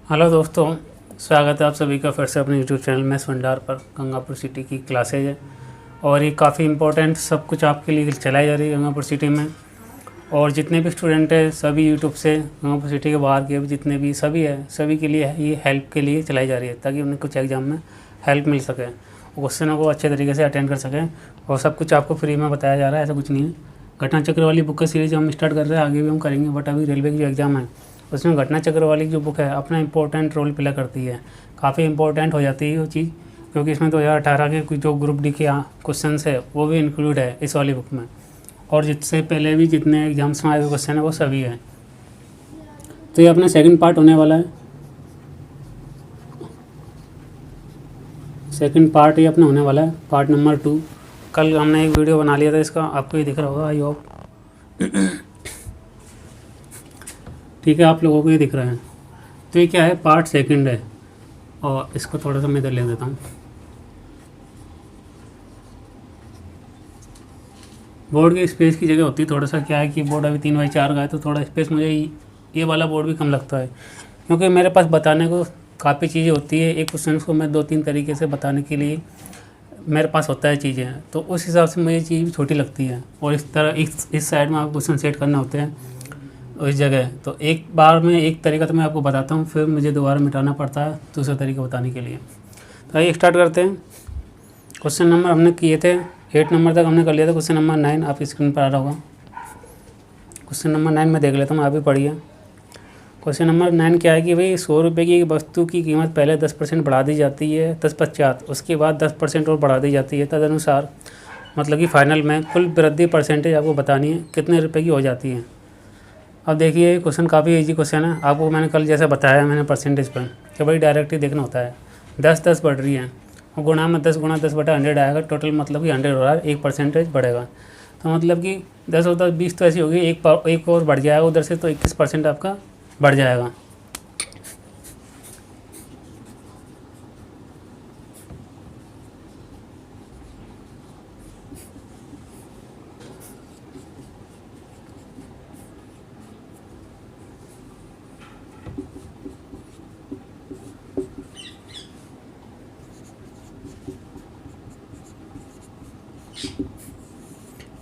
Hello दोस्तों, स्वागत है आप सभी का फिर से अपने यूट्यूब चैनल में भंडार पर। गंगापुर सिटी की क्लासेज है और ये काफ़ी इम्पोर्टेंट सब कुछ आपके लिए चलाई जा रही है गंगापुर सिटी में। और जितने भी स्टूडेंट हैं सभी यूट्यूब से गंगापुर सिटी के बाहर के जितने भी सभी है सभी के लिए ये हेल्प के लिए चलाई जा रही है, ताकि उन्हें कुछ एग्ज़ाम में हेल्प मिल सके, क्वेश्चनों को अच्छे तरीके से अटेंड कर सकें। और सब कुछ आपको फ्री में बताया जा रहा है, ऐसा कुछ नहीं है। घटना चक्र वाली बुक का सीरीज़ हम स्टार्ट कर रहे हैं, आगे भी हम करेंगे। बट अभी रेलवे की जो एग्ज़ाम है उसमें घटना चक्र वाली जो बुक है अपना इम्पोर्टेंट रोल प्ले करती है, काफ़ी इंपॉर्टेंट हो जाती है वो चीज़, क्योंकि इसमें 2018 के जो ग्रुप डी के क्वेश्चन है वो भी इंक्लूड है इस वाली बुक में। और जिससे पहले भी जितने एग्जाम्स में आए हुए क्वेश्चन है वो सभी है। तो ये अपना सेकंड पार्ट होने वाला है। सेकंड पार्ट ये अपना होने वाला है, पार्ट नंबर 2। कल हमने एक वीडियो बना लिया था इसका, आपको ये दिख रहा होगा आई होप। ठीक है, आप लोगों को ये दिख रहा है। तो ये क्या है, पार्ट सेकंड है। और इसको थोड़ा सा मैं इधर ले देता हूँ। बोर्ड के स्पेस की जगह होती है, थोड़ा सा क्या है कि बोर्ड अभी 3x4 का है, तो थोड़ा स्पेस मुझे ये वाला बोर्ड भी कम लगता है, क्योंकि मेरे पास बताने को काफ़ी चीज़ें होती है। एक क्वेश्चन को मैं 2-3 तरीके से बताने के लिए मेरे पास होता है चीज़ें, तो उस हिसाब से मुझे चीज़ भी छोटी लगती है। और इस तरह इस साइड में आपको क्वेश्चन सेट करना होते हैं उस जगह। तो एक बार में एक तरीका तो मैं आपको बताता हूँ, फिर मुझे दोबारा मिटाना पड़ता है दूसरा तरीका बताने के लिए। तो आइए स्टार्ट करते हैं। क्वेश्चन नंबर हमने किए थे 8 नंबर तक हमने कर लिया था। क्वेश्चन नंबर 9 आपकी स्क्रीन पर आ रहा होगा। क्वेश्चन नंबर 9 में देख लेता हूँ, आप भी पढ़िए। क्वेश्चन नंबर 9 क्या है कि भाई 100 रुपये की वस्तु की कीमत पहले 10% बढ़ा दी जाती है 10/50, उसके बाद 10% और बढ़ा दी जाती है। तदनुसार मतलब कि फाइनल में कुल वृद्धि परसेंटेज आपको बतानी है कितने रुपए की हो जाती है। अब देखिए क्वेश्चन काफ़ी इजी क्वेश्चन है। आपको मैंने कल जैसा बताया मैंने परसेंटेज पर कि भाई डायरेक्ट ही देखना होता है। 10 बढ़ रही है और गुणा में 10 गुणा 10/100 आएगा, टोटल मतलब कि 100 हो रहा है, 1% बढ़ेगा। तो मतलब कि 10 और 10 20 तो ऐसी होगी, एक और बढ़ जाएगा उधर से, तो 21% आपका बढ़ जाएगा।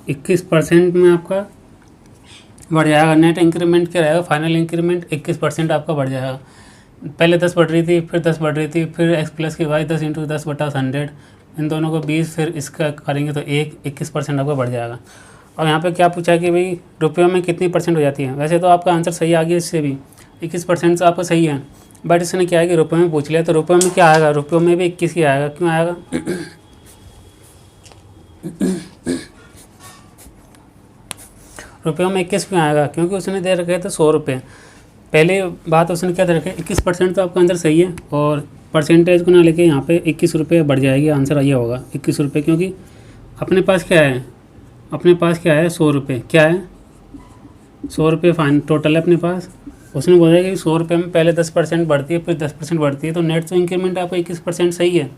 इक्कीस परसेंट में आपका बढ़ जाएगा। नेट इंक्रीमेंट क्या रहेगा, फाइनल इंक्रीमेंट 21% आपका बढ़ जाएगा। पहले 10 बढ़ रही थी, फिर 10 बढ़ रही थी, फिर एक्स प्लस की वाई 10 × 10/100, इन दोनों को 20, फिर इसका करेंगे तो 21% आपका बढ़ जाएगा। और यहाँ पे क्या पूछा कि भाई रुपयों में कितनी परसेंट हो जाती है। वैसे तो आपका आंसर सही आ गया, इससे भी 21% तो आपका सही है, बट इसने क्या है कि रुपये में पूछ लिया, तो रुपये में क्या आएगा, रुपयों में भी 21 ही आएगा। क्यों आएगा रुपयों में 21 क्यों आएगा, क्योंकि उसने दे रखे थे 100 रुपये। पहले बात उसने क्या दे रखे 21%, तो आपका आंसर सही है। और परसेंटेज को ना लेके यहाँ पे 21 रुपये बढ़ जाएगी, आंसर ये होगा 21 रुपये। क्योंकि अपने पास क्या है, अपने पास क्या है 100 रुपये, क्या है 100 रुपये फाइन टोटल है अपने पास। उसने बोला कि 100 रुपये में पहले 10% बढ़ती है, फिर 10% बढ़ती है, तो नेट तो इंक्रीमेंट आपका 21% सही है।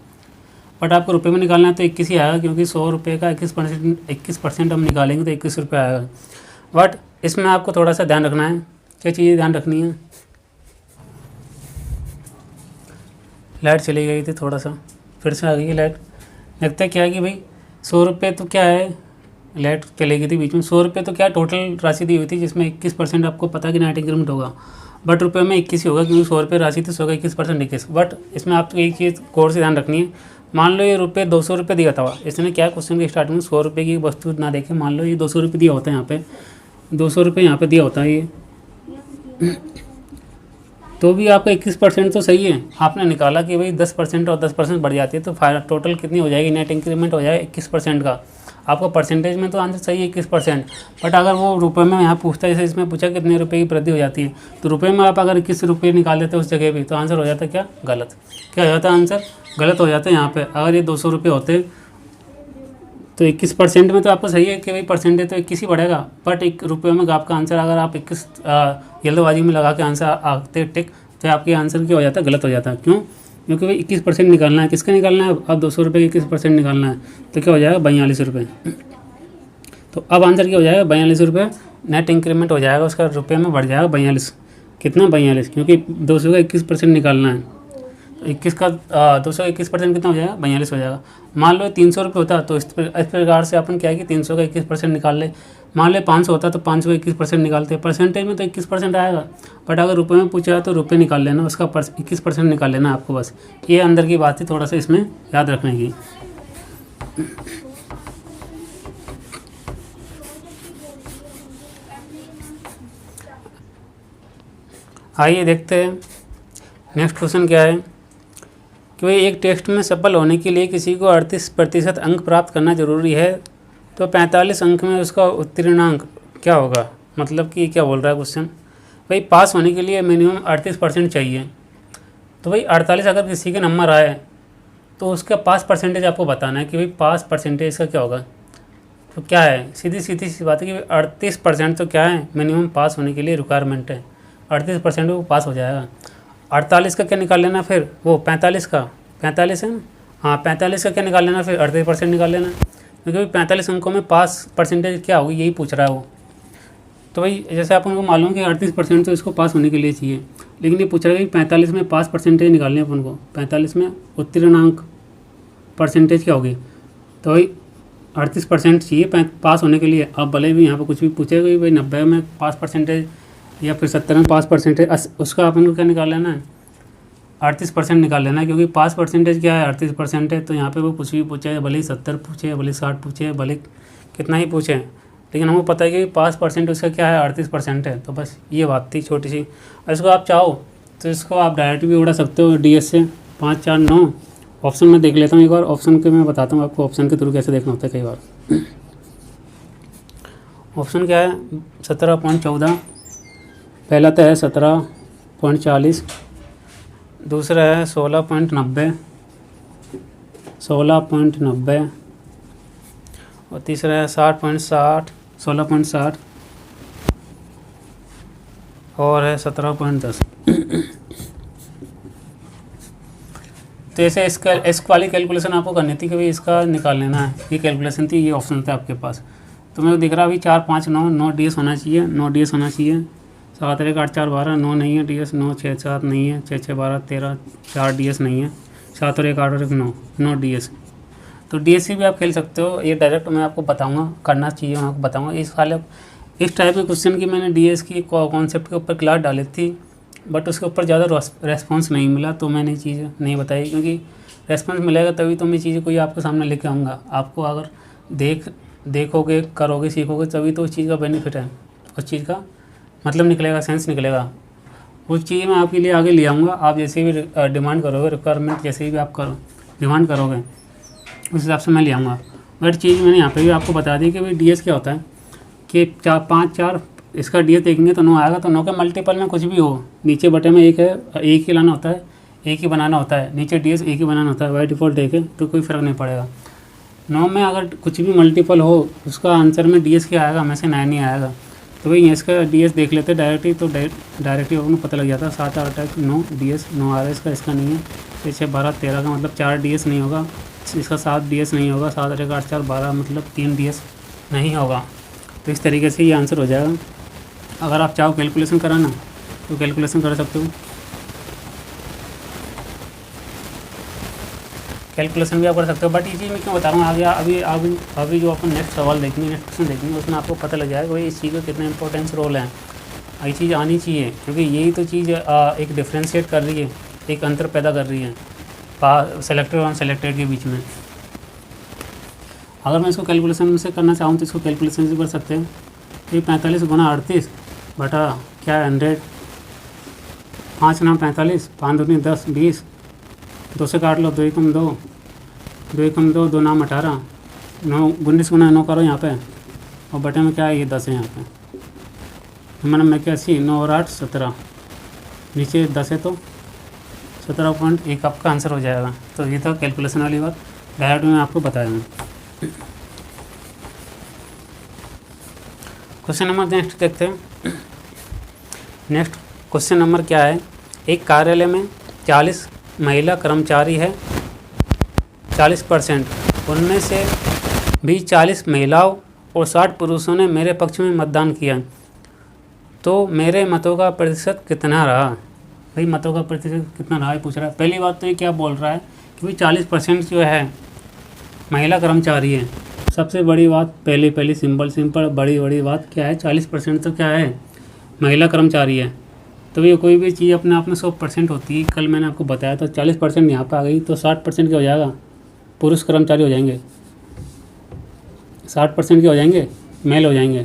बट आपको रुपये में निकालना है तो 21 ही आएगा, क्योंकि 100 रुपये का 21% हम निकालेंगे तो 21 रुपये आएगा। बट इसमें आपको थोड़ा सा ध्यान रखना है, क्या चीज़ें ध्यान रखनी है। लाइट चली गई थी, थोड़ा सा फिर से आ गई है लाइट। लगता है क्या है कि भाई 100 रुपये तो क्या है, लाइट चली गई थी बीच में। 100 रुपये तो क्या टोटल राशि दी हुई थी, जिसमें 21% आपको पता कि नेट इंक्रीमेंट होगा, बट रुपये में 21 ही होगा, क्योंकि 100 रुपये राशि थी, 100 का 21% 21। बट इसमें आपको एक चीज़ गौर से ध्यान रखनी है। मान लो ये रुपये 200 रुपये दिया था, इसने क्या क्वेश्चन के स्टार्टिंग में 100 रुपये की वस्तु ना देखे, मान लो ये 200 रुपये दिया होता है, यहाँ पे 200 रुपये यहाँ पे दिया होता है ये, तो भी आपका 21% तो सही है। आपने निकाला कि भाई 10% और 10% बढ़ जाती है, तो टोटल कितनी हो जाएगी, नेट इंक्रीमेंट हो जाएगा 21% का। आपको परसेंटेज में तो आंसर सही है 21%, बट अगर वो रुपये में यहाँ पूछता है, जैसे इसमें पूछा कितने रुपये की वृद्धि हो जाती है, तो रुपये में आप अगर 21 रुपये निकाल देते उस जगह भी, तो आंसर हो जाता क्या गलत। क्या हो जाता है आंसर गलत हो जाता है। यहाँ पर अगर ये 200 रुपये होते तो 21% में तो आपको सही है कि भाई परसेंटेज तो 21 ही बढ़ेगा, बट एक रुपये में आपका आंसर अगर आप 21 जल्दबाजी में लगा के आंसर आते टिक, तो आपके आंसर क्या हो जाता है गलत हो जाता है। क्यों, क्योंकि भाई 21% निकालना है, किसका निकालना है, अब 200 रुपये की 21% निकालना है, तो क्या हो जाएगा 42 रुपये। तो अब आंसर क्या हो जाएगा 42 रुपये, नेट इंक्रीमेंट हो जाएगा उसका, रुपये में बढ़ जाएगा 42। कितना 42, क्योंकि 200 का 21% निकालना है। तो 21 का 200 का 21% कितना हो जाएगा, 42 हो जाएगा। मान लो 300 रुपये होता तो इस प्रकार से अपन क्या है कि 300 का 21% निकाल ले। मान लो 500 होता तो 500 का 21% निकालते। परसेंटेज में तो 21% आएगा, बट अगर रुपये में पूछा तो रुपये निकाल लेना, उसका 21% निकाल लेना आपको। बस ये अंदर की बात है, थोड़ा सा इसमें याद रखने की। आइए देखते हैं नेक्स्ट क्वेश्चन क्या है कि भाई एक टेस्ट में सफल होने के लिए किसी को 38% अंक प्राप्त करना जरूरी है, तो 45 अंक में उसका उत्तीर्णांक क्या होगा। मतलब कि क्या बोल रहा है क्वेश्चन, भाई पास होने के लिए मिनिमम 38% चाहिए। तो भाई 48 अगर किसी के नंबर आए तो उसका पास परसेंटेज आपको बताना है कि भाई पास परसेंटेज का क्या होगा। तो क्या है, सीधी सी बात है कि 38% तो क्या है, मिनिमम पास होने के लिए रिक्वायरमेंट है। 38% वो पास हो जाएगा। 48 का क्या निकाल लेना, फिर वो 45 का, 45 है ना, हाँ 45 का क्या निकाल लेना, फिर 38% निकाल लेना, क्योंकि 45 अंकों में पास परसेंटेज क्या होगी यही पूछ रहा है वो। तो भाई जैसे अपन को मालूम कि 38% तो इसको पास होने के लिए चाहिए, लेकिन ये पूछ रहा है कि 45 में पास परसेंटेज निकालनी है अपन को। 45 में उत्तीर्णांक परसेंटेज क्या होगी, तो भाई 38% चाहिए पास होने के लिए। अब भले भी यहाँ पर कुछ भी पूछेगा कि भाई 90 में पास परसेंटेज या फिर 70 में पास परसेंटेज, उसका अपन को क्या निकाल लेना है, 38% निकाल लेना है, क्योंकि पास परसेंटेज क्या है 38% है। तो यहाँ पे वो कुछ भी पूछे, भले ही 70 पूछे, भले 60 पूछे, भले कितना ही पूछे, लेकिन हमको पता है कि पास परसेंट उसका क्या है 38% है। तो बस ये बात थी छोटी सी। इसको आप चाहो तो इसको आप डायरेक्ट भी उड़ा सकते हो DS से 5 4 9। ऑप्शन में देख लेता हूँ एक बार, ऑप्शन के मैं बताता हूँ आपको ऑप्शन के थ्रू कैसे देखना होता है कई बार। ऑप्शन क्या है, 17.14, पहला तो है 17.40, दूसरा है 16.90, 16.90, और तीसरा है 60.60, 16.60, और है 17.10। तो ऐसे इस वाली कैलकुलेशन आपको करनी थी कि भाई इसका निकाल लेना है, ये कैलकुलेशन थी, ये ऑप्शन था आपके पास। तो मेरे को दिख रहा है अभी 4 5 9 9 DS होना चाहिए, 9 DS होना चाहिए। 7 1 8 4 12, 9 नहीं है DS, 9 6 7 नहीं है, 6 6 12 13, 4 DS नहीं है, 7 और 1 8 और 1 9, 9 DS। तो DS भी आप खेल सकते हो, ये डायरेक्ट मैं आपको बताऊंगा, करना चाहिए मैं आपको बताऊंगा। इस टाइप के क्वेश्चन की मैंने DS की कॉन्सेप्ट के ऊपर क्लास डाली थी, बट उसके ऊपर ज़्यादा रेस्पॉन्स नहीं मिला, तो मैंने चीज़ नहीं बताई, क्योंकि रेस्पॉन्स मिलेगा तभी तो मैं चीज़ें कोई आपके सामने लेके आऊँगा। आपको अगर देखोगे, करोगे, सीखोगे, तभी तो उस चीज़ का बेनिफिट है, उस चीज़ का मतलब निकलेगा, सेंस निकलेगा। उस चीज़ मैं आपके लिए आगे ले आऊँगा। आप जैसे भी डिमांड करोगे, रिक्वायरमेंट जैसे भी आप डिमांड करोगे, उस हिसाब से मैं ले आऊँगा। बट चीज़ मैंने यहाँ पे भी आपको बता दी कि भाई DS क्या होता है कि 4 5 4 इसका DS देखेंगे तो 9 आएगा। तो 9 के मल्टीपल में कुछ भी हो, नीचे बटे में एक है, एक ही लाना होता है, एक ही बनाना होता है, नीचे DS एक ही बनाना होता है, बाय डिफ़ॉल्ट एक है, तो कोई फ़र्क नहीं पड़ेगा। 9 में अगर कुछ भी मल्टीपल हो, उसका आंसर में DS क्या आएगा, हमें से 9 ही आएगा। तो भाई इसका DS देख लेते डायरेक्टली, तो डायरेक्टली आपको पता लग जाता है। 7 8 9 DS 9 आ रहा है इसका नहीं है। 6 6 12 13 का मतलब 4 DS नहीं होगा, इसका 7 DS नहीं होगा। 7 8 8 4 12 मतलब 3 DS नहीं होगा। तो इस तरीके से ये आंसर हो जाएगा। अगर आप चाहो कैलकुलेशन कराना तो कैलकुलेशन कर सकते हो, कैलकुलेशन भी आप कर सकते हो। बट ये चीज़ मैं क्यों बता रहा हूँ आगे, अभी जो अपन नेक्स्ट सवाल देखेंगे, नेक्स्ट क्वेश्चन देखेंगे, उसमें आपको पता लग जाएगा भाई इस चीज़ का कितना इंपॉर्टेंस रोल है। ये चीज़ आनी चाहिए, क्योंकि यही तो चीज़ एक डिफ्रेंशिएट कर रही है, एक अंतर पैदा कर रही है सेलेक्टेड और अनसेलेक्टेड के बीच में। अगर मैं इसको कैलकुलेशन से करना चाहूँ तो इसको कैलकुलेशन से कर सकते हैं। तो 45 गुना 38 बटा क्या है 100, 5 9 45, 5 दूनी 10 20, 2 से काट लो, 2 एकम 2, 2 एकम 2, 2 नाम 18, 9 19 गुना 9 करो यहाँ पे, और बटे में क्या है ये 10 है यहाँ पे। मैंने मैं क्या 9 और 8 17, नीचे 10 है तो 17.1 आपका आंसर हो जाएगा। तो ये था कैलकुलेशन वाली बात, डायरेक्ट में आपको बताया हूँ। क्वेश्चन नंबर नेक्स्ट देखते हैं। नेक्स्ट क्वेश्चन नंबर क्या है, एक कार्यालय में 40 महिला कर्मचारी है, 40%, उनमें से भी 40 महिलाओं और 60 पुरुषों ने मेरे पक्ष में मतदान किया। तो मेरे मतों का प्रतिशत कितना रहा। भाई मतों का प्रतिशत कितना रहा है पूछ रहा है। पहली बात तो ये क्या बोल रहा है कि भाई 40% जो है महिला कर्मचारी है। सबसे बड़ी बात पहली सिंपल बड़ी बात क्या है, 40% तो क्या है, महिला कर्मचारी है। तो ये कोई भी चीज़ अपने आप में 100% होती है। कल मैंने आपको बताया था 40% यहाँ पर आ गई तो 60% क्या हो जाएगा, पुरुष कर्मचारी हो जाएंगे। 60% क्या हो जाएंगे, मेल हो जाएंगे,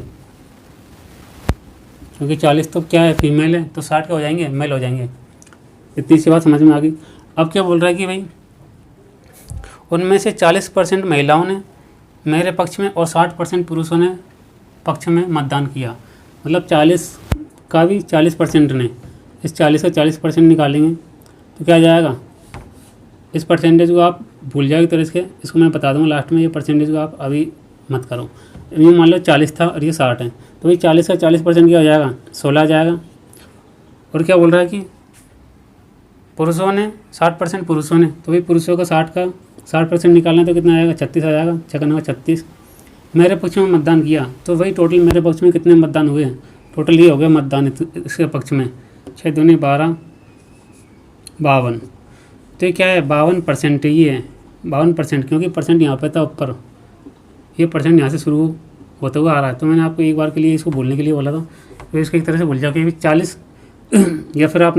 क्योंकि 40 तो क्या है फीमेल है, तो 60 क्या हो जाएंगे, मेल हो जाएंगे। इतनी सी बात समझ में आ गई। अब क्या बोल रहा है कि भाई उनमें से 40% महिलाओं ने मेरे पक्ष में और 60% पुरुषों ने पक्ष में मतदान किया। मतलब 40 का भी 40% ने, इस 40 का 40% निकालेंगे तो क्या आ जाएगा। इस परसेंटेज को आप भूल जाओगे तो इसको मैं बता दूंगा लास्ट में। ये परसेंटेज को आप अभी मत करो। ये मान लो 40 था और ये 60 है, तो भाई 40 का 40% क्या हो जाएगा, 16 आ जाएगा। और क्या बोल रहा है कि पुरुषों ने 60% पुरुषों ने, तो भाई पुरुषों का 60% निकालना तो कितना आएगा, 36 आ जाएगा। 36 मेरे पक्ष में मतदान किया तो वही टोटल मेरे पक्ष में कितने मतदान हुए, टोटल ये हो गया मतदान इसके पक्ष में 6 दूनी 12 52। तो ये क्या है 52% ही है, 52%, क्योंकि परसेंट यहाँ पे था ऊपर, ये परसेंट यहाँ से शुरू होते हुए आ रहा है। तो मैंने आपको एक बार के लिए इसको भूलने के लिए बोला था, तो इसको एक तरह से भूल जाओ कि 40 या फिर आप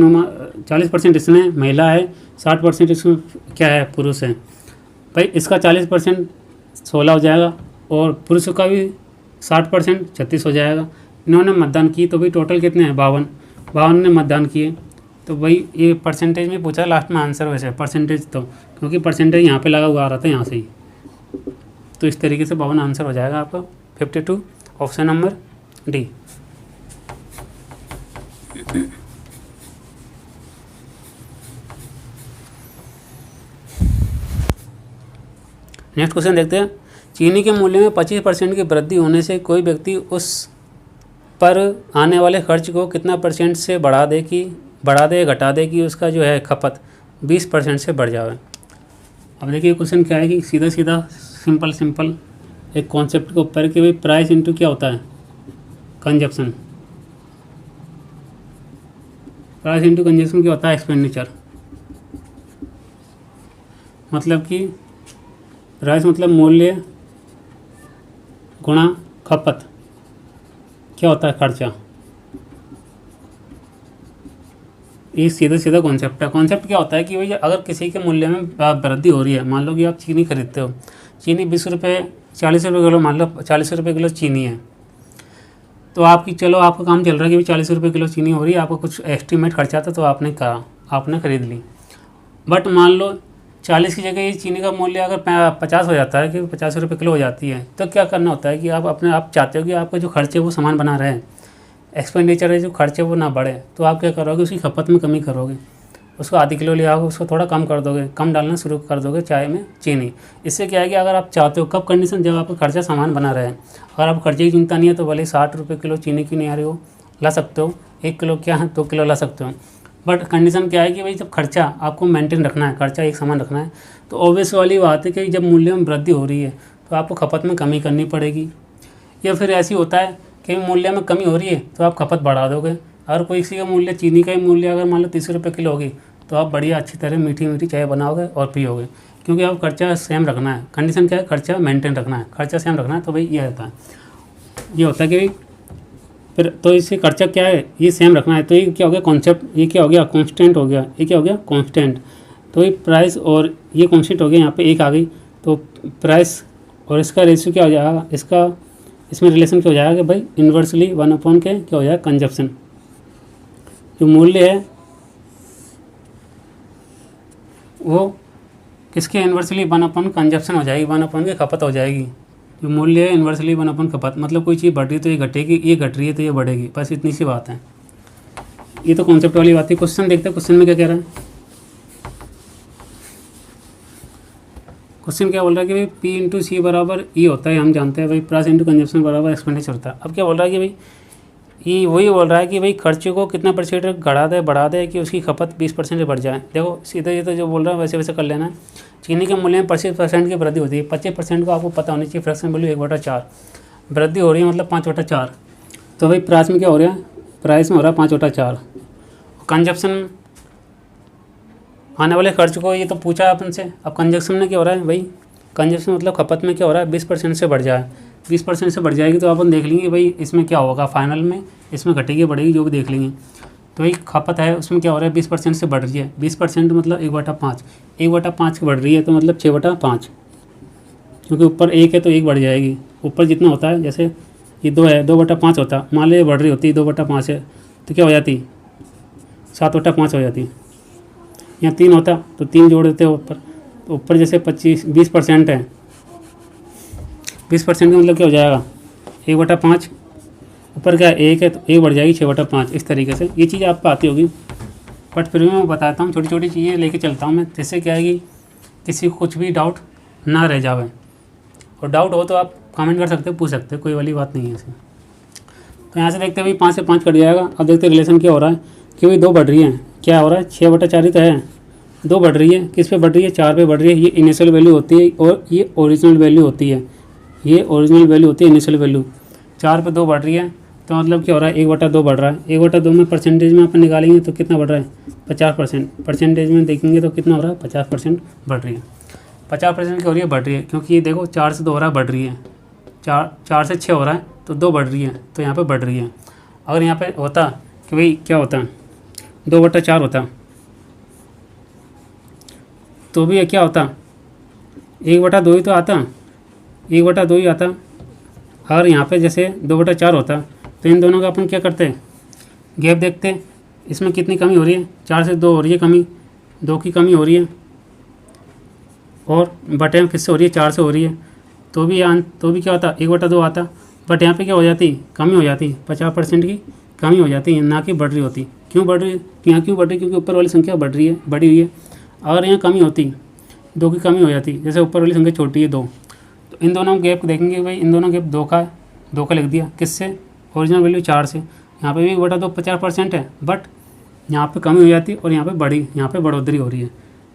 40% इसमें महिला है, 60% इसमें क्या है, पुरुष है। भाई इसका 40% 16 हो जाएगा और पुरुषों का भी 60% 36 हो जाएगा। इन्होंने मतदान की तो भाई टोटल कितने हैं, 52 ने मतदान किए। तो भाई ये परसेंटेज में पूछा लास्ट में आंसर, वैसे परसेंटेज तो क्योंकि परसेंटेज यहाँ पे लगा हुआ आ रहा था यहाँ से ही, तो इस तरीके से 52 आंसर हो जाएगा आपका 52, option number D. Next question देखते हैं। चीनी के मूल्य में 25% की वृद्धि होने से कोई व्यक्ति उस पर आने वाले खर्च को कितना परसेंट से बढ़ा दे घटा दे कि उसका जो है खपत 20% से बढ़ जाए। अब देखिए क्वेश्चन क्या है कि सीधा सिंपल एक कॉन्सेप्ट के ऊपर कि भाई प्राइस इंटू क्या होता है, कंजप्शन। प्राइस इंटू कंजप्शन क्या होता है, एक्सपेंडिचर। मतलब कि प्राइस मतलब मूल्य गुणा खपत क्या होता है, खर्चा। ये सीधा कॉन्सेप्ट है। कॉन्सेप्ट क्या होता है कि भाई अगर किसी के मूल्य में वृद्धि हो रही है, मान लो कि आप चीनी खरीदते हो, चीनी 20 रुपये 40 रुपये किलो, मान लो 40 रुपये किलो चीनी है, तो आपकी चलो आपका काम चल रहा है कि भाई 40 रुपये किलो चीनी हो रही है, आपको कुछ एस्टिमेट खर्चा था तो आपने खरीद ली। बट मान लो 40 की जगह ये चीनी का मूल्य अगर 50 हो जाता है कि 50 रुपये किलो हो जाती है, तो क्या करना होता है कि आप चाहते हो कि आपका जो खर्च है वो सामान बना रहे हैं, एक्सपेंडिचर है जो खर्चे वो ना बढ़े, तो आप क्या करोगे, उसकी खपत में कमी करोगे। उसको आधी किलो ले आओगे, उसको थोड़ा कम कर दोगे, कम डालना शुरू कर दोगे चाय में चीनी। इससे क्या है कि अगर आप चाहते हो, कब कंडीशन, जब आपका खर्चा सामान बना रहे हैं, अगर आप खर्चे की चिंता नहीं है तो भले 60 रुपये किलो चीनी क्यों नहीं आ रही हो, ला सकते हो, 1 किलो क्या है 2 किलो ला सकते हो। बट कंडीशन क्या है कि भाई जब खर्चा आपको मेंटेन रखना है, खर्चा एक समान रखना है, तो ऑब्वियस वाली बात है कि जब मूल्य में वृद्धि हो रही है तो आपको खपत में कमी करनी पड़ेगी। या फिर ऐसी होता है कि मूल्य में कमी हो रही है तो आप खपत बढ़ा दोगे। अगर कोई किसी का मूल्य, चीनी का ही मूल्य अगर मान लो 30 रुपये किलो होगी, तो आप बढ़िया अच्छी तरह मीठी चाय बनाओगे और पियोगे, क्योंकि आप खर्चा सेम रखना है। कंडीशन क्या है, खर्चा मेंटेन रखना है, खर्चा सेम रखना है। तो भाई ये होता है, ये होता है कि फिर तो इससे खर्चा क्या है, ये सेम रखना है। तो ये क्या हो गया कॉन्सेप्ट, ये क्या हो गया कांस्टेंट हो गया, ये क्या हो गया कांस्टेंट। तो ये प्राइस और ये कांस्टेंट हो गया, यहाँ पे एक आ गई, तो प्राइस और इसका रेशियो क्या हो जाएगा, इसमें रिलेशन क्या हो जाएगा भाई, इन्वर्सली 1/के क्या हो जाएगा कंजप्शन। जो मूल्य है वो किसके इन्वर्सली 1/, कंजप्शन हो जाएगी, 1/, की खपत हो जाएगी। जो मूल्य है इन्वर्सली 1/, खपत, मतलब कोई चीज़ बढ़ रही है तो ये घटेगी, ये घट रही है तो ये बढ़ेगी, बस इतनी सी बात है। ये तो कॉन्सेप्ट वाली बात है। क्वेश्चन देखते हैं, क्वेश्चन में क्या कह रहा है। क्वेश्चन क्या बोल रहा है कि भाई P इंटू सी बराबर ई होता है, हम जानते हैं भाई, प्राइस इंटू कंजप्शन बराबर एक्सपेंडिचर होता है। अब क्या बोल रहा है कि भाई ये वही बोल रहा है कि भाई खर्चे को कितना परसेंट बढ़ा दे कि उसकी खपत 20% बढ़ जाए। देखो सीधा ये तो जो बोल रहा है वैसे कर लेना है। चीनी के मूल्य में 25% की वृद्धि होती है, 25% को आपको पता होनी चाहिए, फ्रैक्शन वैल्यू 1/4 वृद्धि हो रही है, मतलब 5/4। तो भाई प्राइस में क्या हो रहा है, प्राइस में हो रहा है 5/4। कंजप्शन आने वाले खर्च को ये तो पूछा है अपन से। अब कंजप्शन में क्या हो रहा है भाई, कंजप्शन मतलब खपत में क्या हो रहा है 20% से बढ़ जाए, 20% से बढ़ जाएगी तो अपन देख लेंगे भाई इसमें क्या होगा, फाइनल में इसमें घटेगी बढ़ेगी जो भी देख लेंगे। तो भाई खपत है उसमें क्या हो रहा है 20% से बढ़ रही है, 20% मतलब 1/5, 1/5 बढ़ रही है तो मतलब 6/5, क्योंकि ऊपर 1 है तो 1 बढ़ जाएगी। ऊपर जितना होता है जैसे ये 2 है 2/5 होता, मान लीजिए बढ़ रही होती 2/5 है तो क्या हो जाती 7/5 हो जाती। यहाँ 3 होता तो 3 जोड़ देते ऊपर, तो ऊपर जैसे 20% है, 20% का मतलब क्या हो जाएगा 1/5, ऊपर क्या 1 है तो 1 बढ़ जाएगी 6/5। इस तरीके से ये चीज़ आप आती होगी, बट फिर भी मैं बताता हूँ छोटी छोटी चीज़ें लेके चलता हूँ मैं, जिससे क्या है कि किसी को कुछ भी डाउट ना रह जावे। और डाउट हो तो आप कमेंट कर सकते हो, पूछ सकते हो, कोई वाली बात नहीं है ऐसे। तो यहाँ से देखते हैं भाई 5 से 5 कट जाएगा। अब देखते हैं रिलेशन क्या हो रहा है कि भाई 2 बढ़ रही है, क्या हो रहा है 6/4 ही तो है, 2 बढ़ रही है, किस पे बढ़ रही है 4 पे बढ़ रही है। ये इनिशियल वैल्यू होती है और ये ओरिजिनल वैल्यू होती है, ये ओरिजिनल वैल्यू होती है इनिशियल वैल्यू। 4 पे 2 बढ़ रही है तो मतलब क्या हो रहा है 1/2 बढ़ रहा है। 1/2 में परसेंटेज में अपन निकालेंगे तो कितना बढ़ रहा है 50%, परसेंटेज में देखेंगे तो कितना हो रहा है 50% बढ़ रही है। 50% क्या हो रही है बढ़ रही है, क्योंकि ये देखो 4 से 2 हो रहा है बढ़ रही है, 4 से 6 हो रहा है तो 2 बढ़ रही है तो यहाँ पे बढ़ रही है। अगर यहाँ पे होता कि भाई क्या होता 2/4 होता तो भी क्या होता 1/2 ही तो आता, 1/2 ही आता। और यहाँ पे जैसे 2/4 होता तो इन दोनों का अपन क्या करते गैप देखते, इसमें कितनी कमी हो रही है 4 से 2 हो रही है कमी, 2 की कमी हो रही है, और बटे में किससे हो रही है 4 से हो रही है, तो भी क्या होता 1/2 आता। बट यहाँ पे क्या हो जाती कमी हो जाती 50% की कमी हो जाती है, ना कि बढ़ रही होती। क्यों बढ़ रही है, यहाँ क्यों बढ़ रही है, क्योंकि ऊपर वाली संख्या बढ़ रही है, बढ़ी हुई है। अगर यहाँ कमी होती 2 की कमी हो जाती, जैसे ऊपर वाली संख्या छोटी है 2, तो इन दोनों गैप देखेंगे भाई, इन दोनों गैप 2 का लिख दिया, किससे ओरिजिनल वैल्यू 4 से। यहाँ पे भी 1/2 50% है, बट यहाँ पे कमी हो जाती और यहाँ पे यहाँ पे बढ़ोतरी हो रही है।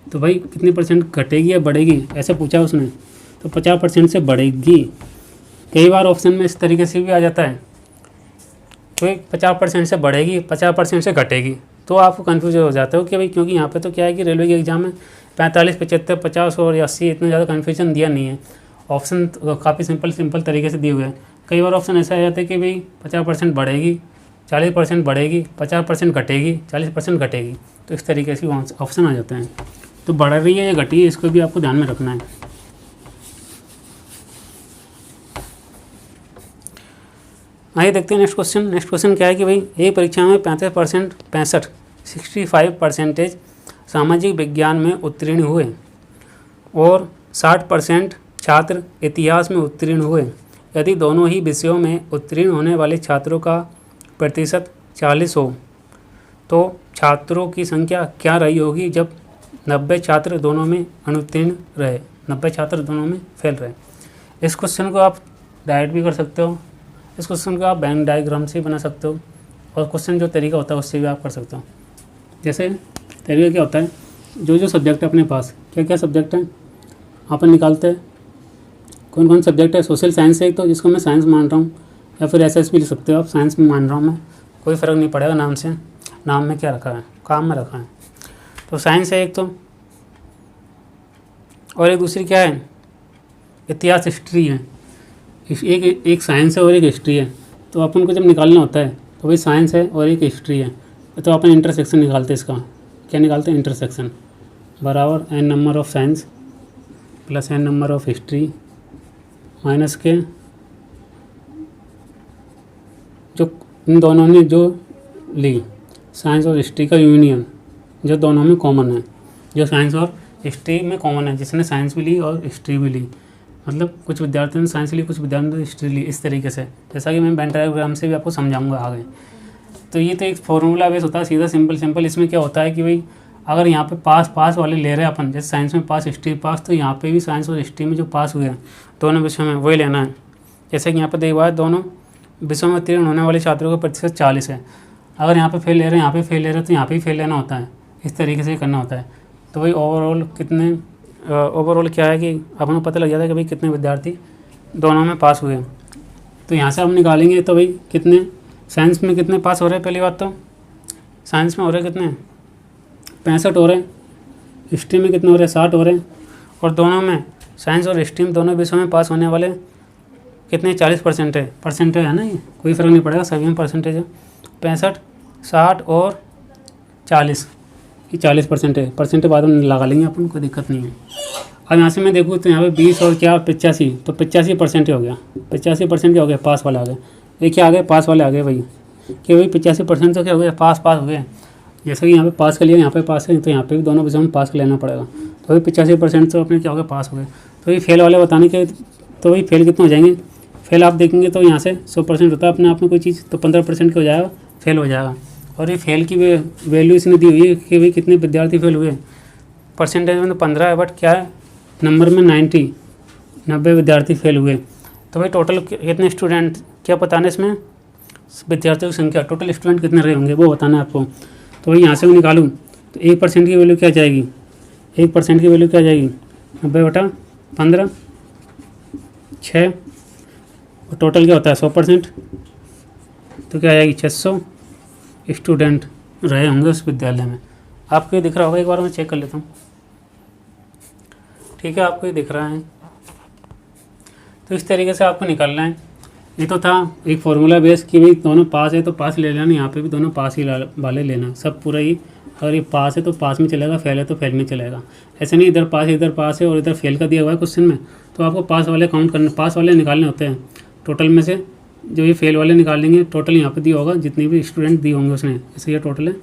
तो भाई कितनी परसेंट घटेगी या बढ़ेगी ऐसे पूछा उसने, तो 50% से बढ़ेगी। कई बार ऑप्शन में इस तरीके से भी आ जाता है, तो 50% से बढ़ेगी 50% से घटेगी, तो आपको कन्फ्यूज हो जाते हो कि भाई, क्योंकि यहाँ पे तो क्या है कि रेलवे के एग्जाम में 45, 75, 50 और 80 इतना ज़्यादा कन्फ्यूजन दिया नहीं है। ऑप्शन काफ़ी सिंपल तरीके से दिए हुए हैं। कई बार ऑप्शन ऐसा आ जाता है कि भाई 50% बढ़ेगी, 40% बढ़ेगी, 50% घटेगी, 40% घटेगी, तो इस तरीके से ऑप्शन आ जाते हैं। तो बढ़ रही है या घटी है इसको भी आपको ध्यान में रखना है। आइए देखते हैं नेक्स्ट क्वेश्चन। नेक्स्ट क्वेश्चन क्या है कि भाई एक परीक्षा में 65% सामाजिक विज्ञान में उत्तीर्ण हुए और 60% छात्र इतिहास में उत्तीर्ण हुए। यदि दोनों ही विषयों में उत्तीर्ण होने वाले छात्रों का प्रतिशत 40 हो तो छात्रों की संख्या क्या रही होगी जब 90 छात्र दोनों में अनुत्तीर्ण रहे, 90 छात्र दोनों में फेल रहे। इस क्वेश्चन को आप डायरेक्ट भी कर सकते हो, इस क्वेश्चन को आप बैंक डायग्राम से बना सकते हो, और क्वेश्चन जो तरीका होता है उससे भी आप कर सकते हो। जैसे तरीका क्या होता है, जो सब्जेक्ट है अपने पास, क्या क्या सब्जेक्ट हैं अपन निकालते हैं, कौन कौन सब्जेक्ट है। सोशल साइंस है एक तो, जिसको मैं साइंस मान रहा हूँ, या फिर एसएस भी लिख सकते हो आप, साइंस में मान रहा हूँ मैं, कोई फ़र्क नहीं पड़ेगा नाम से, नाम में क्या रखा है, काम में रखा है। तो साइंस है एक तो, और एक दूसरी क्या है इतिहास, हिस्ट्री है। एक साइंस है और एक हिस्ट्री है। तो अपन को जब निकालना होता है तो भाई साइंस है और एक हिस्ट्री है, तो अपन इंटरसेक्शन निकालते हैं इसका। क्या निकालते हैं इंटरसेक्शन बराबर n number of science plus n number of history minus के जो इन दोनों ने जो ली साइंस और हिस्ट्री का यूनियन, जो दोनों में कॉमन है, जो साइंस और हिस्ट्री में कॉमन है, जिसने साइंस भी ली और हिस्ट्री भी ली। मतलब कुछ विद्यार्थियों ने साइंस ली, कुछ विद्यार्थियों ने हिस्ट्री ली, इस तरीके से, जैसा कि मैं वेन डायग्राम से भी आपको समझाऊंगा आगे। तो ये तो एक फॉर्मूला बेस होता है सीधा सिंपल। इसमें क्या होता है कि भाई अगर यहाँ पे पास वाले ले रहे हैं अपन, जैसे साइंस में पास, हिस्ट्री पास, तो यहाँ पे भी साइंस और हिस्ट्री में जो पास हुए हैं दोनों विषयों में वही लेना है। जैसे कि यहाँ पर देखा है दोनों विषयों में उत्तीर्ण होने वाले छात्रों का प्रतिशत 40 है। अगर यहाँ पे फेल ले रहे हैं, यहाँ पे फेल ले रहे हैं, तो यहाँ पे भी फेल लेना होता है, इस तरीके से करना होता है। तो भाई ओवरऑल क्या है कि अपन को पता लग जाता है कि भाई कितने विद्यार्थी दोनों में पास हुए। तो यहाँ से हम निकालेंगे तो भाई कितने साइंस में कितने पास हो रहे हैं? पहली बात तो साइंस में हो रहे कितने? 65 हो रहे हैं। हिस्ट्री में कितने हो रहे हैं? 60 हो रहे हैं। और दोनों में साइंस और हिस्ट्री में दोनों विषयों में पास होने वाले कितने? 40% है। परसेंटेज है ना, ये कोई फ़र्क नहीं पड़ेगा, सभी में परसेंटेज है। 65, 60 और 40, ये 40% है। परसेंटेज बाद में लगा लेंगे अपन, कोई दिक्कत नहीं है। अब यहाँ से मैं देखूँ तो यहाँ पे 20 और क्या 85, तो 85% हो गया। 85% क्या हो गया? पास वाला आ गया। ये क्या आ गए? पास वाले आ गए भाई, कि भाई 85% तो क्या हो गया? पास हो गए। जैसे कि यहाँ पे पास कर लिया, यहाँ पे पास है, तो यहाँ पे भी दोनों विषयों में पास कर लेना पड़ेगा। तो भाई 85% तो अपने क्या हो गया? पास हो गए। तो ये फेल वाले बताने के, तो भाई फेल कितने हो जाएंगे? फेल आप देखेंगे तो यहाँ से 100% होता है अपने आप में कोई चीज़, तो 15% हो जाएगा, फेल हो जाएगा। और ये फेल की वैल्यू इसने दी हुई है कि भाई कितने विद्यार्थी फेल हुए। परसेंटेज में तो 15 है, बट क्या है नंबर में 90 विद्यार्थी फेल हुए। तो भाई टोटल कितने स्टूडेंट क्या बताना है इसमें? विद्यार्थियों की संख्या, टोटल स्टूडेंट कितने रहे होंगे वो बताना है आपको। तो भाई यहाँ से मैं निकालूँ तो 1% की वैल्यू क्या जाएगी? 1% की वैल्यू क्या जाएगी? 90/15, 6, और टोटल क्या होता है? 100%, तो क्या आ जाएगी? 600 स्टूडेंट रहे होंगे उस विद्यालय में। आपको ये दिख रहा होगा, एक बार मैं चेक कर लेता हूँ। ठीक है, आपको ये दिख रहा है। तो इस तरीके से आपको निकालना है। ये तो था एक फॉर्मूला बेस कि भाई दोनों पास है तो पास ले लेना, यहाँ पे भी दोनों पास ही वाले लेना, सब पूरा ही। अगर ये पास है तो पास में चलेगा, फेल है तो फेल में चलेगा। ऐसे नहीं इधर पास है और इधर फेल का दिया हुआ है क्वेश्चन में, तो आपको पास वाले काउंट करने, पास वाले निकालने होते हैं। टोटल में से जो ये फेल वाले निकाल लेंगे, टोटल यहाँ पे दिया होगा जितने भी स्टूडेंट दिए होंगे उसने, जैसे ये टोटल है,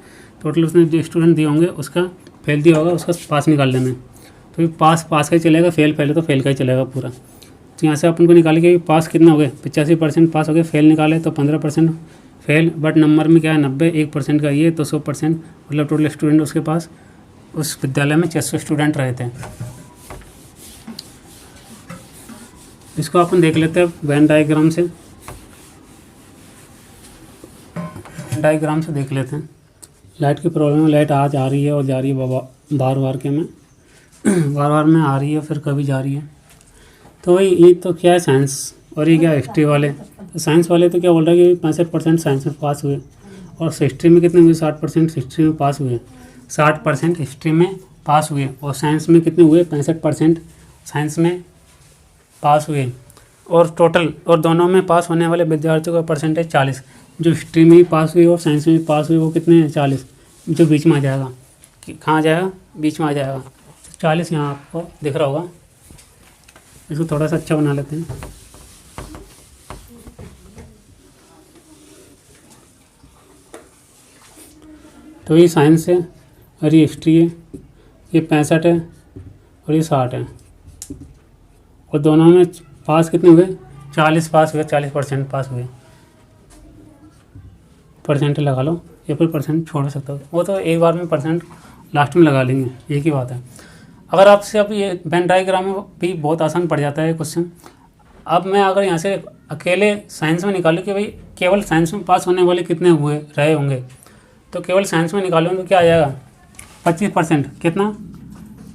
टोटल उसने जो स्टूडेंट दिए होंगे उसका फेल दिया होगा, उसका पास निकाल लेना है। तो पास का ही चलेगा, फेल पहले तो फेल का ही चलेगा पूरा। तो यहाँ से अपन को निकाले कि पास कितना हो गए? 85% पास हो गए। फेल निकाले तो 15% फेल, बट नंबर में क्या है? 90, 1% का ये, तो 100%, मतलब टोटल स्टूडेंट उसके पास उस विद्यालय में 600 स्टूडेंट रहे थे। इसको अपन देख लेते हैं वेन डायग्राम से। डायग्राम से देख लेते हैं। लाइट की प्रॉब्लम है, लाइट आज आ रही है और जा रही है बार के में बार में आ रही है, फिर कभी जा रही है। तो भाई ये तो क्या है? साइंस, और ये क्या? हिस्ट्री वाले। तो साइंस वाले तो क्या बोल रहा है कि 65% साइंस में पास हुए, और हिस्ट्री में कितने हुए? 60% हिस्ट्री में पास हुए। 60% हिस्ट्री में पास हुए, और साइंस में कितने हुए? 65% साइंस में पास हुए। और टोटल, और दोनों में पास होने वाले विद्यार्थियों का परसेंटेज 40। जो हिस्ट्री में भी पास हुई और साइंस में भी पास हुई वो कितने हैं? 40, जो बीच में आ जाएगा। कहाँ आ जाएगा? बीच में आ जाएगा। 40 यहाँ आपको दिख रहा होगा। इसको थोड़ा सा अच्छा बना लेते हैं। तो ये साइंस है और ये हिस्ट्री है, ये 65 है और ये 60 है, और दोनों में पास कितने हुए? 40 पास हुए, 40% पास हुए। परसेंट लगा लो, या फिर परसेंट छोड़ सकते हो, वो तो एक बार में परसेंट लास्ट में लगा लेंगे, एक ही बात है। अगर आपसे अब ये वेन डायग्राम में भी बहुत आसान पड़ जाता है क्वेश्चन। अब मैं अगर यहाँ से अकेले साइंस में निकालूँ कि भाई केवल साइंस में पास होने वाले कितने हुए रहे होंगे, तो केवल साइंस में निकालूँ तो क्या आ जाएगा? 25%। कितना?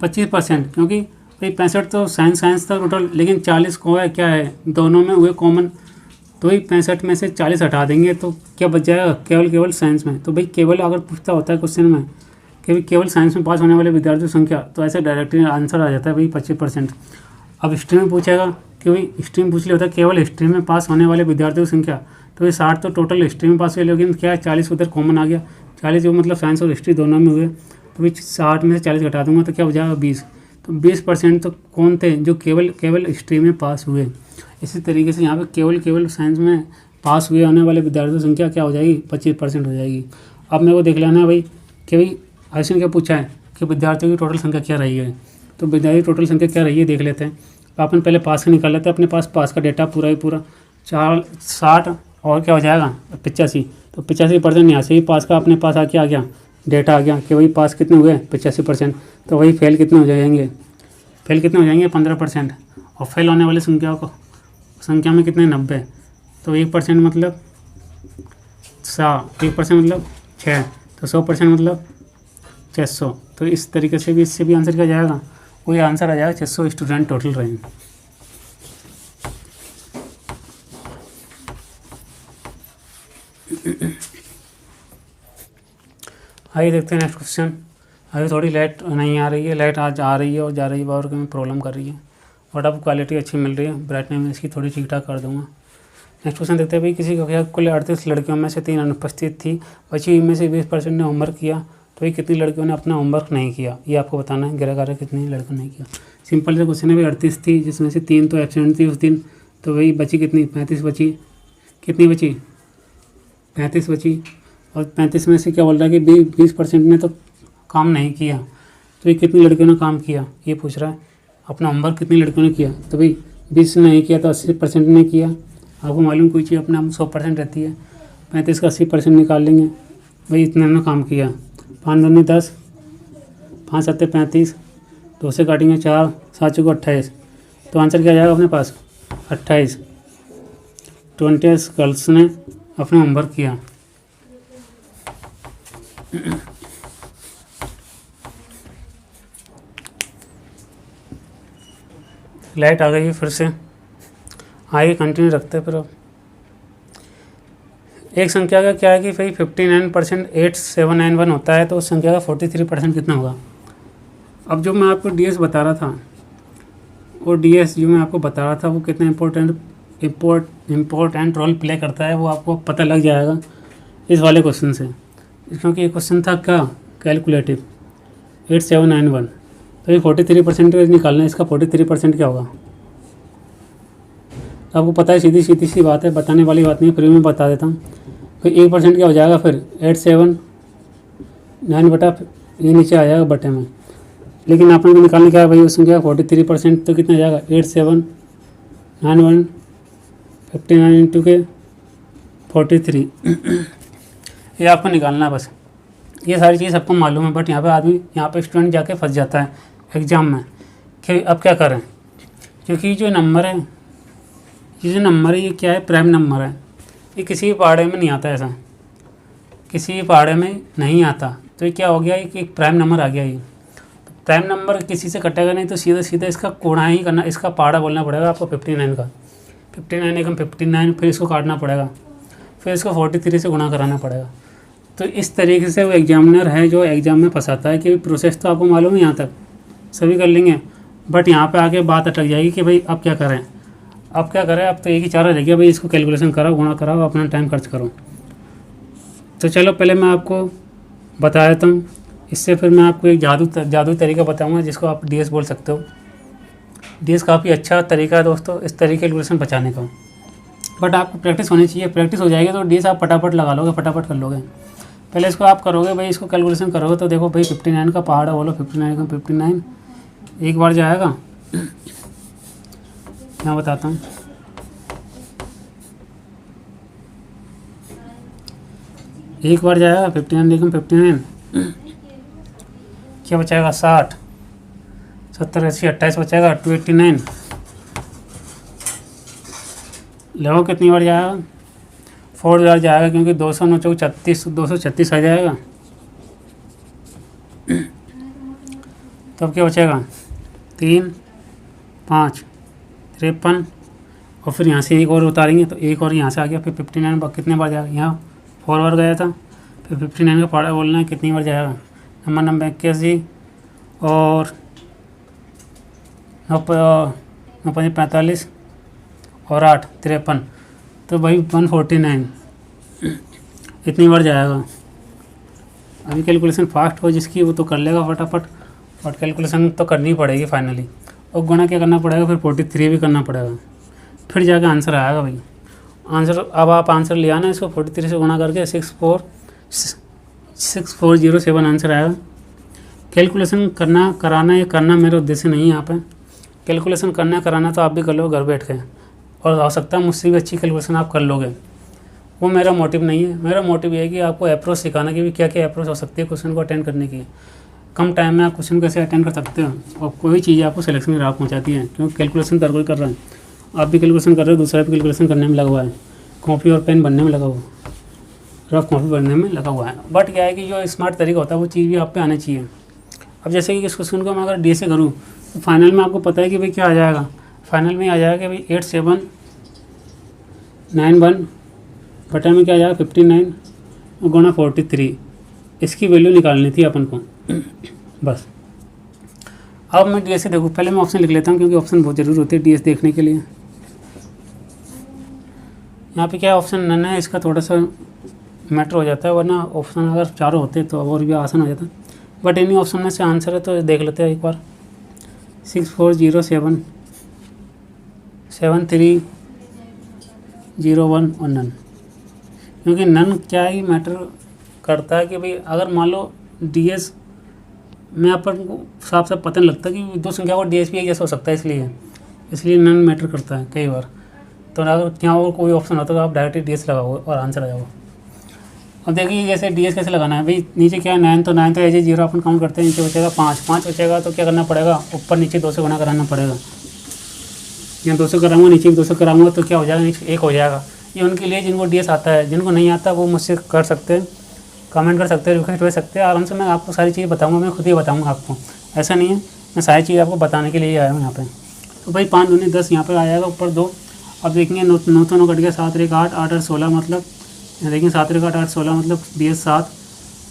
25%, क्योंकि भाई 65 तो साइंस था टोटल, लेकिन 40 को है क्या है? दोनों में हुए कॉमन, तो भाई 65 में से 40 हटा देंगे तो क्या बच जाएगा? केवल साइंस में। तो भाई केवल अगर पूछता होता है क्वेश्चन में कि भाई केवल साइंस में पास होने वाले विद्यार्थियों की संख्या, तो ऐसे डायरेक्टली आंसर आ जाता है भाई 25%। अब हिस्ट्री में पूछेगा कि भाई हिस्ट्री में पूछ लिया होता है केवल हिस्ट्री में पास होने वाले विद्यार्थियों की संख्या, तो ये 60 तो टोटल हिस्ट्री में पास हुए, लेकिन क्या है 40 उधर कॉमन आ गया। 40 जो मतलब साइंस और हिस्ट्री दोनों में हुए, तो भाई 60 में से 40 घटा दूंगा तो क्या हो जाएगा? 20। तो 20% तो कौन थे? जो केवल हिस्ट्री में पास हुए। इसी तरीके से यहाँ पे केवल साइंस में पास हुए होने वाले विद्यार्थियों की संख्या क्या हो जाएगी? 25% हो जाएगी। अब मेरे को देख लेना है भाई कि भाई क्वेश्चन क्या पूछा है कि विद्यार्थियों की टोटल संख्या क्या रही है। तो विद्यार्थी की टोटल संख्या क्या रही है देख लेते हैं। तो अपन पहले पास का निकाल लेते हैं। अपने पास पास का डेटा पूरा ही पूरा 60 और क्या हो जाएगा? 85। तो 85% यहाँ से ही पास का अपने पास आ गया डेटा आ गया कि वही पास कितने हुए? 85%। तो वही फेल कितने हो जाएंगे? फेल कितने हो जाएंगे? 15%। और फेल होने वाली संख्या में कितने? 90। तो 1% मतलब 1% मतलब 6, तो 100% मतलब 600। तो इस तरीके से भी इससे भी आंसर क्या जाएगा? वही आंसर आ जाएगा 600 स्टूडेंट टोटल रहेंगे। आइए देखते हैं नेक्स्ट क्वेश्चन। अभी थोड़ी लाइट नहीं आ रही है, लाइट आज आ रही है और जा रही है, पावर में प्रॉब्लम कर रही है, बट आपको क्वालिटी अच्छी मिल रही है। ब्राइटनेस में इसकी थोड़ी ठीक ठाक कर दूँगा। नेक्स्ट क्वेश्चन देखते हैं भाई, किसी कक्षा कुल 38 लड़कियों में से 3 अनुपस्थित थी, बची में से 20% ने होमवर्क किया, तो भाई कितनी लड़कियों ने अपना होमवर्क नहीं किया, ये आपको बताना है। गिरा कितनी लड़कियों ने किया। सिंपल से क्वेश्चन है भाई, 38 थी जिसमें से 3 तो एब्सेंट थी उस दिन, तो भाई बची कितनी, 35 बची। कितनी बची, 35 बची। और 35 में से क्या बोल रहा है कि 20% ने तो काम नहीं किया, तो ये कितनी लड़कियों ने काम किया ये पूछ रहा है। अपना होमवर्क कितनी लड़कियों ने किया, तो भाई 20 ने नहीं किया तो 80% ने किया। आपको मालूम कोई चीज़ अपने आप 100% रहती है, 35 का 80% निकाल लेंगे, भाई इतने ने काम किया। 5 दूनी 10, 5 7 35, 2 से काटेंगे 4, 7 चौको 28, तो आंसर क्या आ जाएगा अपने पास 28। 20 गर्ल्स ने अपना होमवर्क किया। लाइट आ गई है फिर से, आगे कंटिन्यू रखते हैं फिर। अब एक संख्या का क्या है कि भाई 59% 8791 होता है, तो उस संख्या का 43% कितना होगा। अब जो मैं आपको डीएस बता रहा था, वो डीएस जो मैं आपको बता रहा था वो कितना इम्पोर्टेंट रोल प्ले करता है, वो आपको पता लग जाएगा इस वाले क्वेश्चन से। क्योंकि ये क्वेश्चन था क्या, कैलकुलेटिव 8791, तो ये 43% निकालना है। इसका 43% क्या होगा आपको पता है, सीधी सी बात है, बताने वाली बात नहीं है, फिर मैं बता देता हूँ। फिर 1% क्या हो जाएगा, फिर 879 बटा ये नीचे आ जाएगा बटे में, लेकिन आपने को निकालने क्या है भाई उसमें क्या 43%, तो कितना जाएगा 8791 59 इंटू के 43 ये आपको निकालना है बस। ये सारी चीज़ सबको मालूम है, बट यहाँ पे आदमी, यहाँ पे स्टूडेंट जाके फंस जाता है एग्ज़ाम में कि अब क्या करें। क्योंकि जो नंबर है, ये क्या है, प्राइम नंबर है। ये किसी भी पहाड़े में नहीं आता, ऐसा किसी भी पहाड़े में नहीं आता। तो ये क्या हो गया, एक प्राइम नंबर आ गया। ये प्राइम नंबर किसी से कटेगा नहीं, तो सीधा सीधा इसका कोणा ही करना, इसका पहाड़ा बोलना पड़ेगा आपको 59 का। 59 एकम 59, फिर इसको काटना पड़ेगा, फिर इसको 43 से गुणा कराना पड़ेगा। तो इस तरीके से वो एग्जामिनर है जो एग्ज़ाम में फंसाता है कि प्रोसेस तो आपको मालूम है, यहाँ तक सभी कर लेंगे, बट यहाँ पे आके बात अटक जाएगी कि भाई अब क्या करें। अब तो एक ही चारा रह गया भाई, इसको कैलकुलेशन कराओ, गुणा कराओ, अपना टाइम खर्च करो। तो चलो पहले मैं आपको बता देता हूँ, इससे फिर मैं आपको एक जादू तरीका बताऊँगा जिसको आप डीएस बोल सकते हो। डीएस काफ़ी अच्छा तरीका है दोस्तों इस तरीके कैलकुलेशन बचाने का, बट आपको प्रैक्टिस होनी चाहिए। प्रैक्टिस हो जाएगी तो डीएस आप फटाफट लगा लोगे, फटाफट कर लोगे। पहले इसको आप करोगे भाई, इसको कैलकुलेशन करोगे तो देखो भाई 59 का पहाड़ा बोलो, 59 का 59 एक बार जाएगा, मैं बताता हूँ। एक बार जाएगा 59 एकम 59, क्या बचाएगा 60, 70 80 28 बचाएगा 289। लगो कितनी बार जाएगा, 4 बार जाएगा, क्योंकि 209 चौक 36, 236 आ जाएगा। तब क्या बचेगा 3 5 53, और फिर यहाँ से एक और उतारेंगे तो एक और यहाँ से आ गया। फिर 59 कितने बार जाएगा, यहाँ 4 बार गया था, फिर 59 का पहाड़ा बोलना है कितनी बार जाएगा, नंबर 81 और 9 45 और 8 53, तो भाई 149 इतनी बार जाएगा। अभी कैलकुलेशन फास्ट हो जिसकी वो तो कर लेगा फटाफट, बट कैलकुलेशन तो करनी पड़ेगी फाइनली। और गुणा क्या करना पड़ेगा, फिर 43 भी करना पड़ेगा, फिर जाकर आंसर आएगा भाई। आंसर अब आप आंसर ले आना, इसको 43 से गुणा करके 6407 आंसर आएगा। कैलकुलेशन कराना या करना मेरा उद्देश्य नहीं है यहाँ पे। कैलकुलेशन करना कराना तो आप भी कर लो घर बैठ के, और हो सकता है मुझसे भी अच्छी कैलकुलेशन आप कर लोगे, वो मेरा मोटिव नहीं है। मेरा मोटिव ये है कि आपको अप्रोच सिखाना कि क्या क्या अप्रोच हो सकती है क्वेश्चन को अटेंड करने की। कम टाइम में आप क्वेश्चन कैसे अटेंड कर सकते हो, और कोई चीज़ आपको सिलेक्शन में राह पहुँचाती है, क्योंकि कैलकुलेशन तो हर कोई कर रहा है। आप भी कैलकुलेशन कर रहे हो, दूसरा भी कैलकुलेशन करने में लगा हुआ है, कॉपी और पेन बनने में लगा हुआ, रफ कॉपी बनने में लगा हुआ है। बट क्या है कि जो स्मार्ट तरीका होता है वो चीज़ भी आप पे आनी चाहिए। अब जैसे कि इस क्वेश्चन को मैं अगर डी से करूँ तो फाइनल में आपको पता है कि भाई क्या आ जाएगा, फाइनल में आ जाएगा कि भाई 8791 बटा में क्या आ जाएगा 59 गुणा 43, इसकी वैल्यू निकालनी थी अपन को बस। अब मैं डी एस देखूँ, पहले मैं ऑप्शन लिख लेता हूँ क्योंकि ऑप्शन बहुत ज़रूरी होते हैं डी एस देखने के लिए। यहाँ पे क्या ऑप्शन नन है, इसका थोड़ा सा मैटर हो जाता है, वरना ऑप्शन अगर चारों होते तो और भी आसान हो जाता। बट इन्हीं ऑप्शन में से आंसर है तो देख लेते हैं एक बार। 6407 7301 और नन, क्योंकि नन क्या ही मैटर करता है कि भाई अगर मान लो डी एस में अपन को साफ साफ पता नहीं लगता कि दो संख्या को डी एस भी एक जैसा हो सकता है, इसलिए नन मैटर करता है कई बार। तो अगर यहाँ और कोई ऑप्शन होता तो आप डायरेक्टली डी एस लगाओ और आंसर आ जाओ। अब देखिए जैसे डी एस कैसे लगाना है भाई, नीचे क्या है 9, तो 9 तो एज ए 0 अपन काउंट करते हैं, नीचे बचेगा 5 बचेगा तो क्या करना पड़ेगा, ऊपर नीचे 2 से गुणा कराना पड़ेगा। यहाँ 200 कराऊंगा, नीचे भी 200 कराऊंगा तो क्या हो जाएगा, नीचे 1 हो जाएगा। ये उनके लिए जिनको डी एस आता है, जिनको नहीं आता वो मुझसे कर सकते हैं, कमेंट कर सकते हैं, रिक्वेस्ट कर सकते हैं। आराम से मैं आपको सारी चीज़ बताऊँगा, मैं खुद ही बताऊँगा आपको, ऐसा नहीं है, मैं सारी चीज़ आपको बताने के लिए ही आया हूँ यहाँ पे। तो भाई 5 दूनी 10 यहाँ पर आ जाएगा, ऊपर 2। अब देखेंगे 9 तो 9 कट गया, 7 1 8 8 और 16 मतलब, यहाँ देखेंगे 7 1 8 8 16 मतलब डी एस 7।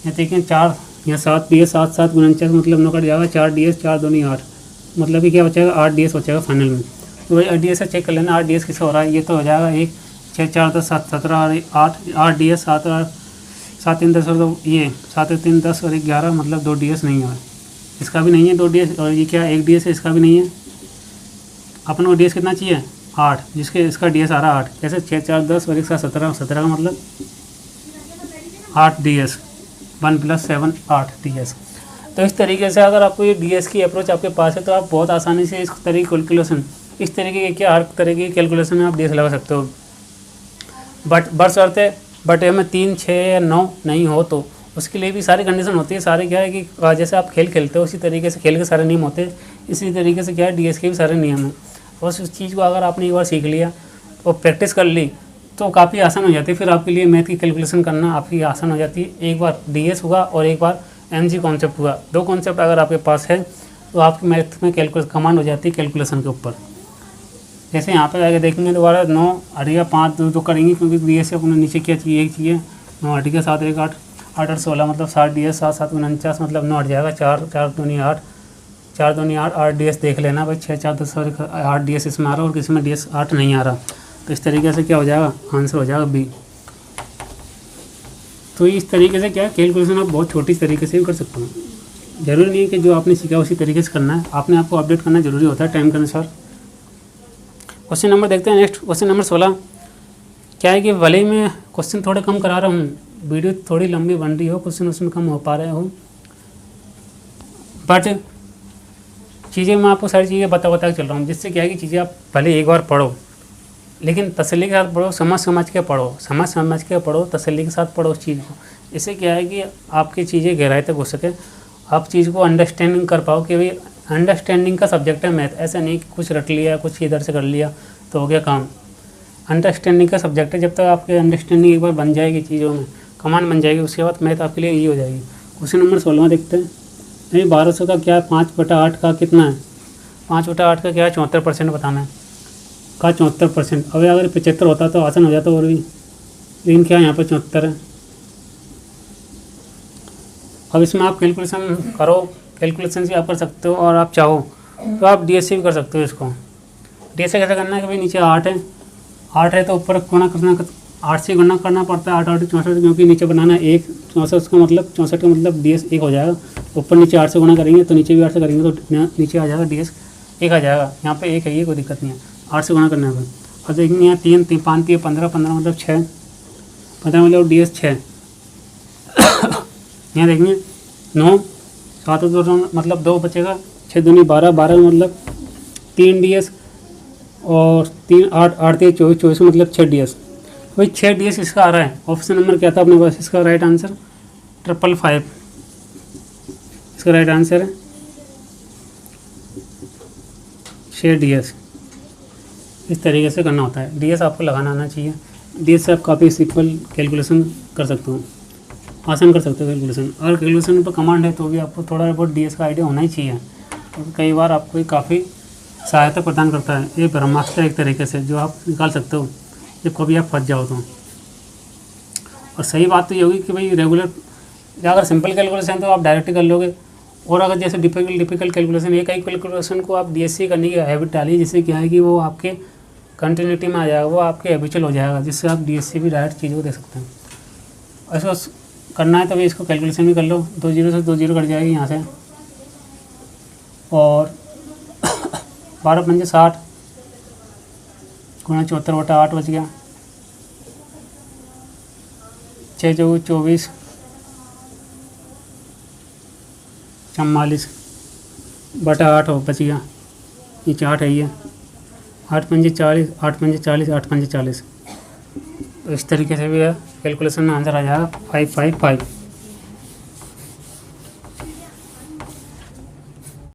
यहाँ देखें 4 यहाँ 7 डी एस 7 7 49 मतलब 9 कट जाएगा, 4 डी एस 4 दूनी 8 मतलब कि क्या बचेगा 8 डी एस बचेगा फाइनल में। तो भाई डी एस से चेक कर लेना 8 डी एस किसका हो रहा है, ये तो हो जाएगा 1 6 4 10 7 17 8 डी एस 7 7 3 10 और तो ये 7 3 10 और 11 मतलब 2 डी एस नहीं है, इसका भी नहीं है 2 डी एस, और ये क्या 1 डी एस है, इसका भी नहीं है। अपन को डी एस कितना चाहिए 8, जिसके इसका डी एस आ रहा है 8, कैसे 6 4 10 और 1 7 17 17 का मतलब 8 डी एस 1 + 7 8 डी एस। तो इस तरीके से अगर आपको ये डी एस की अप्रोच आपके पास है तो आप बहुत आसानी से इस तरीके कैलकुलेशन, इस तरीके के क्या हर तरीके की कैलकुलेशन में आप डी एस लगा सकते हो। बट बशर्ते है बटे में 3 6 या 9 नहीं हो तो उसके लिए भी सारी कंडीशन होती है। सारे क्या है कि जैसे आप खेल खेलते हो उसी तरीके से खेल के सारे नियम होते हैं, इसी तरीके से क्या है डी एस के भी सारे नियम हैं। और उस चीज़ को अगर आपने एक बार सीख लिया और प्रैक्टिस कर ली तो काफ़ी आसान हो जाती है, फिर आपके लिए मैथ की कैलकुलेशन करना आपकी आसान हो जाती है। एक बार डी एस हुआ और एक बार एम जी कॉन्सेप्ट हुआ, 2 कॉन्सेप्ट अगर आपके पास है तो आपकी मैथ में कैलकुलेशन कमांड हो जाती है कैलकुलेशन के ऊपर। जैसे यहाँ पर आगे देखेंगे दोबारा 9 हटिया 5 2 करेंगे क्योंकि डी एस से अपने नीचे क्या चाहिए, एक चाहिए 9 हटिया 7 1 8 8 और 16 मतलब 7 डी एस 7 7 49 मतलब 9 हट जाएगा, 4 4 दूनी 8 4 दूनी 8 8 डी एस देख लेना भाई, 6 4 10 और 8 डी एस इसमें आ रहा है और किसी में डी एस 8 नहीं आ रहा, तो इस तरीके से क्या हो जाएगा आंसर हो जाएगा बी। तो इस तरीके से क्या कैलकुलेशन आप बहुत छोटी तरीके से भी कर सकते हो, ज़रूरी नहीं है कि जो आपने सीखा उसी तरीके से करना है, आपने आपको अपडेट करना जरूरी होता है टाइम के अनुसार। क्वेश्चन नंबर देखते हैं नेक्स्ट, क्वेश्चन नंबर 16। क्या है कि भले ही मैं क्वेश्चन थोड़े कम करा रहा हूँ, वीडियो थोड़ी लंबी बन रही हो, क्वेश्चन उसमें कम हो पा रहे हो, बट चीज़ें मैं आपको सारी चीज़ें बता के चल रहा हूँ, जिससे क्या है कि चीज़ें आप भले एक बार पढ़ो लेकिन तसल्ली के साथ पढ़ो, समझ के पढ़ो, तसल्ली के साथ पढ़ो उस चीज़ को। इससे क्या है कि आपकी चीज़ें गहराई तक हो सके, आप चीज़ को अंडरस्टैंडिंग कर पाओ कि भाई अंडरस्टैंडिंग का सब्जेक्ट है मैथ, ऐसा नहीं कि कुछ रट लिया कुछ इधर से कर लिया तो हो गया काम। अंडरस्टैंडिंग का सब्जेक्ट है, जब तक आपकी अंडरस्टैंडिंग एक बार बन जाएगी चीज़ों में, कमांड बन जाएगी, उसके बाद मैथ आपके लिए ईजी हो जाएगी। क्वेश्चन नंबर 16 देखते हैं। नहीं 1200 का क्या 5/8 का कितना है, 5/8 का क्या है 74% बताना है, का 74%। अब अगर 75 होता तो आसान हो जाता और भी, लेकिन क्या यहाँ पर 74 है। अब इसमें आप कैलकुलेशन करो, कैलकुलेशन से आप कर सकते हो और आप चाहो तो आप डी एस से भी कर सकते हो। इसको डी एस से कैसे करना है कि भाई नीचे 8 है तो ऊपर गुणा करना, 8 से गुणा करना पड़ता है, 8 8 64, क्योंकि नीचे बनाना है 1 64 का मतलब 64 का मतलब डी एस 1 हो जाएगा। ऊपर नीचे 8 से गुणा करेंगे तो नीचे भी 8 से करेंगे तो नीचे आ जाएगा डी एस 1 आ जाएगा। यहाँ पे 1 है, ये कोई दिक्कत नहीं है, 8 से गुणा करने पर। और देखेंगे यहाँ 3 3 5 3 15 15 मतलब 6 15 मतलब डी एस 6। यहाँ देखेंगे 9 7 2 मतलब 2 बचेगा, 6 दूनी 12 12 मतलब 3 डी एस और 3 8 8 3 24 24 मतलब 6 डी एस। भाई 6 डी एस इसका आ रहा है। ऑप्शन नंबर क्या था अपने पास, इसका राइट आंसर 555, इसका राइट आंसर है 6 डी एस। इस तरीके से करना होता है, डी एस आपको लगाना आना चाहिए। डी एस से आप काफ़ी सिंपल कैलकुलेशन कर सकते हो, आसान कर सकते हो कैलकुलेशन। अगर कैलकुलेशन पर कमांड है तो भी आपको थोड़ा बहुत डी एस का आइडिया होना ही चाहिए, तो कई बार आपको काफ़ी सहायता प्रदान करता है। ये ब्रह्मास्त्र एक तरीके से जो आप निकाल सकते हो जब कभी आप फंस जाओ तो। और सही बात तो ये होगी कि भाई रेगुलर या अगर सिंपल कैलकुलेशन तो आप डायरेक्ट कर लोगे, और अगर जैसे डिफिकल्ट कैलकुलेशन, एक ही कैलकुलेशन को आप डीएससी करने की हैबिट डालिए, जिससे क्या है कि वो आपके कंटिन्यूटी में आ जाएगा, वो आपके हैबिचुअल हो जाएगा, जिससे आप डीएससी भी डायरेक्ट चीज़ों को दे सकते हैं। ऐसा करना है तो भी इसको कैलकुलेशन भी कर लो, 2 जीरो से 2 जीरो कट जाएगी यहाँ से, और 12 पंजे 60 गुणा 74/8 बच गया, 6 चौके 24 44/8 हो बच गया, नीचे 8 है ये, 8 पंजे 40, 8 पंजे 40, 8 पंजे 40। तो इस तरीके से भी कैलकुलेशन में आंसर आ जाएगा 555।